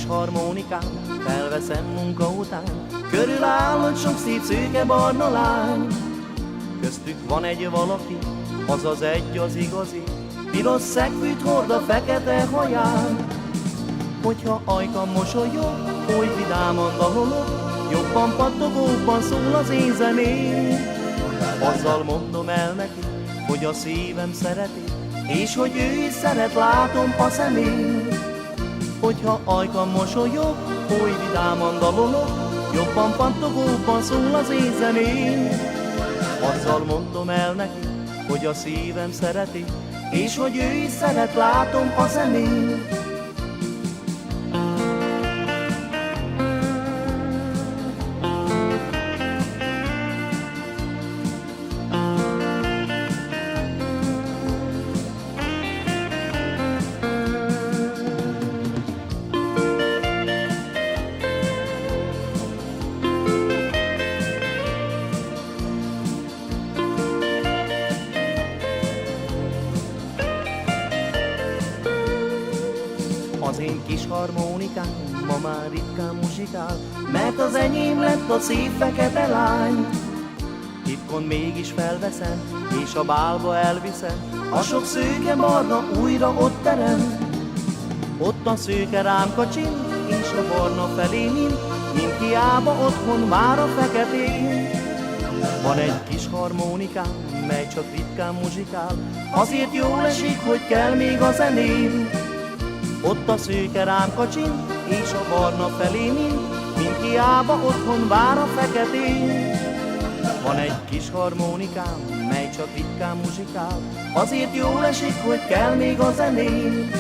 harmonikám, felveszem munka után, körülállott sok szép szőke barna lány. Köztük van egy valaki, az az egy az igazi, piros szegfűt hord a fekete haján. Hogyha ajkam mosolyog, oly vidáman dalolok, jobban pattogóban szól az én zeném. Azzal mondom el neki, hogy a szívem szereti, és hogy ő is szeret, látom a szemén. Hogyha ajkam mosolyog, oly vidáman dalolok, jobban pattogóban szól az én zeném. Azzal mondom el neki, hogy a szívem szereti, és hogy ő is szeret, látom a szemén. Az én kis harmonikám ma már ritkán muzsikál, mert az enyém lett a szép fekete lány. Titkon mégis felveszem, és a bálba elviszem, a sok szőke barna újra ott terem. Ott a szőke rám kacsint, és a barna felé mint hiába otthon vár a feketén. Van egy kis harmonikám, mely csak ritkán muzsikál, azért jól esik, hogy kell még a zeném. Ott a szőke rám kacsint, és a barna felé mint hiába otthon vár a feketén. Van egy kis harmonikám, mely csak ritkán muzsikál, azért jól esik, hogy kell még a zeném.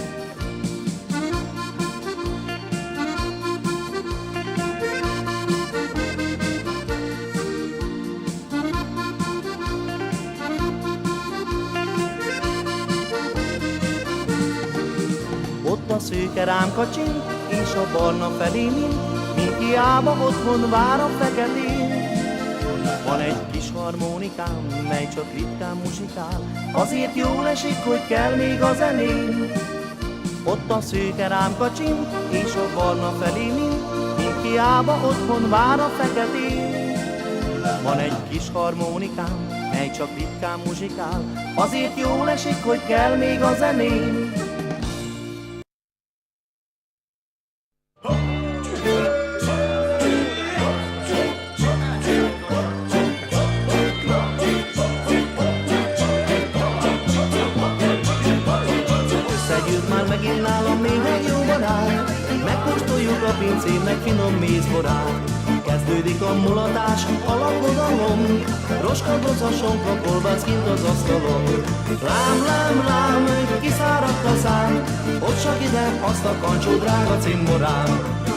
Ott a szőke rám kacsint, és a barna felé mint hiába otthon vár a feketén. Van egy kis harmonikám, mely csak ritkán muzsikál, azért jól esik, hogy kell még a zeném. Ott a szőke rám kacsint, és a barna felé mint hiába otthon vár a feketén. Van egy kis harmonikám, mely csak ritkán muzsikál, azért jól esik, hogy kell még a zeném. Megint nálam néhány jó barát, megkóstoljuk a pincének finom mézborát. Kezdődik a mulatás, a lakodalom, roskadoz a sonka, kolbász kint az asztalon. Lám, lám, lám, kiszáradt a szám, ott csak ide azt a kancsó drága cimborám.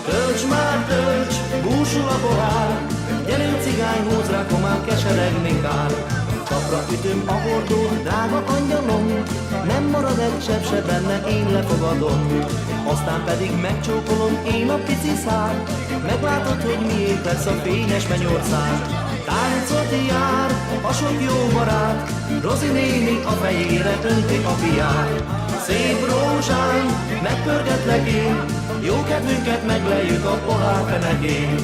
Tölts már, tölts, búsul a pohár, gyerünk cigány, húz rá komát, keseregni kár. Csapra ütöm a hordót, drága angyalom, nem marad egy sebb se benne, én lefogadom. Aztán pedig megcsókolom én a pici szár, meglátod, hogy miért lesz a fényes mennyország. Táncot jár a sok jó barát, Rozi néni a fejére önti a fiát. Szép rózsán, megpörgetlek én, jó kedvünket megleljük a pohár fenekén.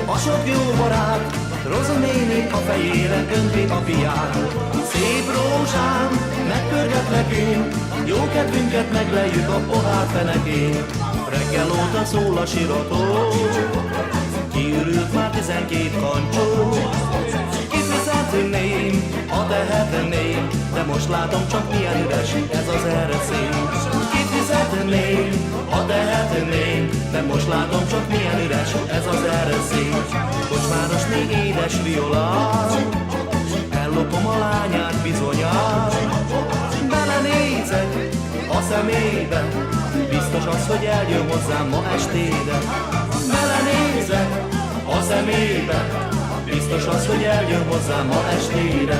A sok jó barát, Rozi néni a fejére önti a fiát. Szép rózsán, megpörgetlek én, jó kedvünket megleljük a pohár fenekén. Reggel óta szól a sirató, kiürült már 12 kancsó. Kifizetném, ha tehetném, de most látom csak milyen üres ez az ereszény. Kifizetném, ha tehetném, de most látom csak milyen üres ez az ereszény. Kocsmáros még édes viola, ellopom a lányát bizonyal. Belenézek a szemébe, biztos az, hogy eljön hozzám ma estére. Belenézek a szemébe, biztos az, hogy eljön hozzám ma estére.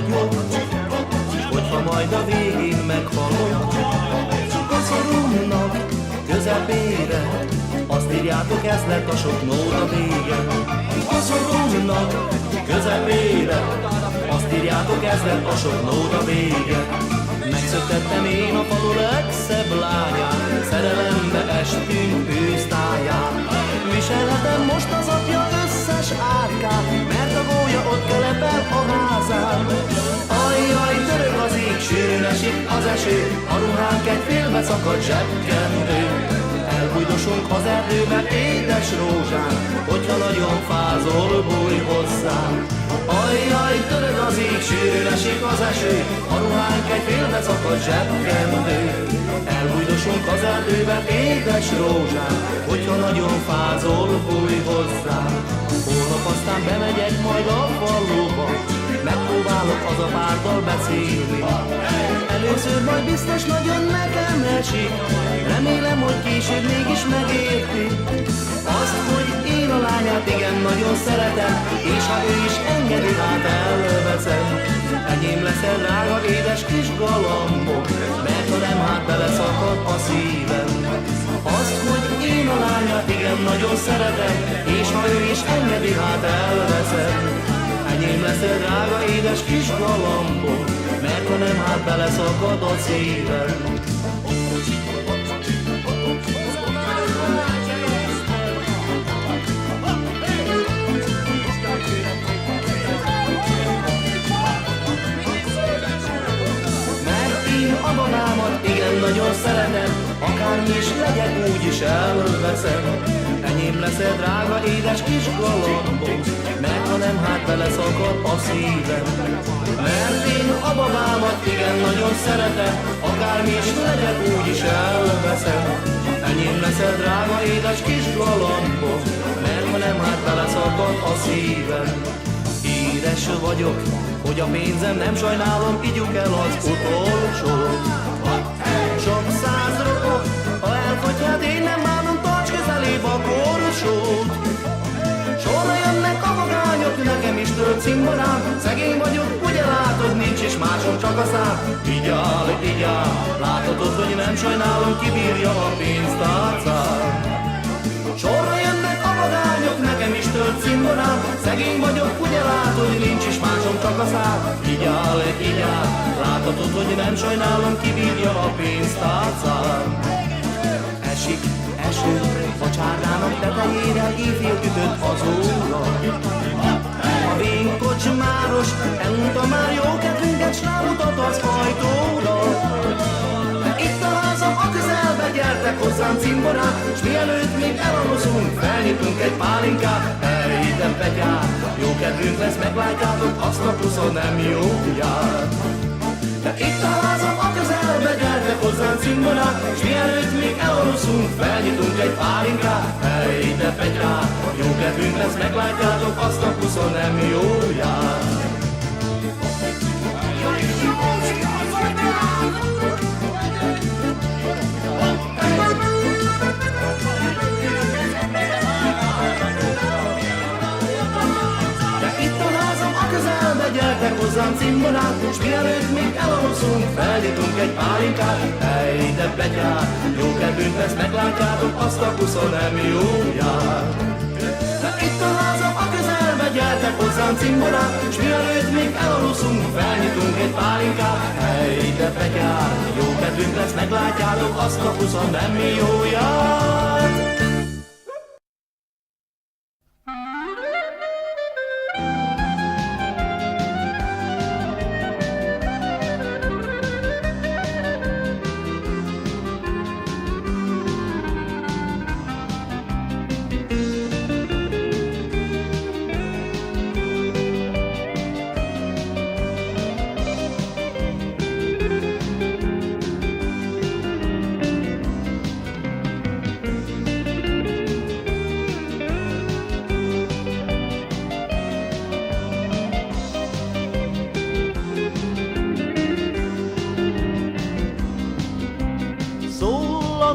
vagyok, hogyha majd a végén meghalok. Koszorúnak közepére, azt írjátok, ez lett a sok nóta vége. Koszorúnak közepére, azt írjátok, ez lett a sok nóta vége. Megszöktettem én a falu legszebb lányát, szerelembe estünk ősztáján. Viselhetem most az apja összes árkát, mert a gólya ott kelepel a házán. Ajjaj, török az ég, sűrűn esik az eső, a ruhánk egy félbe szakadt zsebkendő. Elbújdosunk az erdőbe, édes rózsán, hogyha nagyon fázol, bújj hozzám. Ajjaj, török az ég, sűrűn esik az eső, a ruhánk egy félbe szakadt zsebkendő. Elbújdosunk az erdőbe, édes rózsán, hogyha nagyon fázol, bújj hozzám. Holnap aztán bemegyek majd a faluba, megpróbálok az apáddal beszélni. Először majd biztos nagyon nekem esik, remélem, hogy később mégis megérti. Azt, hogy én a lányát igen nagyon szeretem, és ha ő is engedi, hát elveszem. Enyém leszel, drága édes kis galambok, mert ha nem, hát beleszakad a szívem. Azt, hogy én a lányát igen nagyon szeretem, és ha ő is engedi, hát elveszem. Enyém leszel, drága édes kis galambok, mert ha nem, hát beleszakad a szívem. A mamámat igen nagyon szeretem, akármi is legyek, úgyis elveszem. Enyém leszel, drága édes kis galambok, mert ha nem, hát beleszakad a szívem. Mert én a babámat igen nagyon szeretem, akármi is legyek, úgyis elveszem. Enyém leszel, drága édes kis galambok, mert ha nem, hát beleszakad a szívem. Édes vagyok, hogy a pénzem nem sajnálom, igyuk el az utolsót. Sok száz rokok, ha elfogy, hát én nem bánom, tarts közelébb a korsót. Sorra jönnek a magányok, nekem is tölt cimborám, szegény vagyok, ugye látod, nincs is másom, csak a szám. Igyál, láthatod, hogy nem sajnálom, kibírja a pénztárcát. Sorra jönnek a magányok, nekem is tölt cimborám, szegény vagyok, ugye látod, nincs is másom, csak a szám. Igyál, láthatod, hogy nem sajnálom, kibírja a pénztárcát. Esik eső, a csárdának tetejére, éjfél ütött az óra. A vén kocsmáros elunta már jó kedvünket, s rámutat az ajtóra. Itt a házam a közelbe, gyertek hozzám cimborát, s mielőtt még elalozunk, felnyitunk egy pálinkát. Elhitem Petyát, jó kedvünk lesz, meglátjátok, azt a pusza nem jó jár. De itt a házam a közelbe, gyertek hozzám cimborát, s mielőtt még elalozunk, felnyitunk egy pálinkát. Elhitem Petyát, jó kedvünk lesz, meglátjátok, azt a pusza nem jó jár. Gyertek hozzám cimborát, s mielőtt még elalszunk, felnyitunk egy pálinkát. Ej, de Petyát, jó kedvünk lesz, meglátjátok, azt a pusza nem jó jár. De itt a házam a közelbe, gyertek hozzám cimborát, s mielőtt még elalszunk, felnyitunk egy pálinkát. Ej, de Petyát, jó kedvünk lesz, meglátjátok, azt a pusza nem jó jár.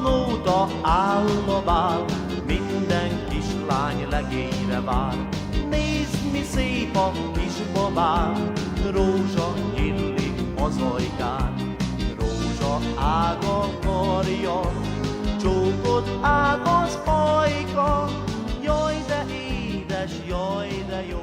nóta állva vár, minden kislány legényre vár. Nézd, mi szép a kis babám, rózsa nyillik az ajkán, rózsa ág a karja, csókot ág az ajka, jaj de édes, jaj de jó.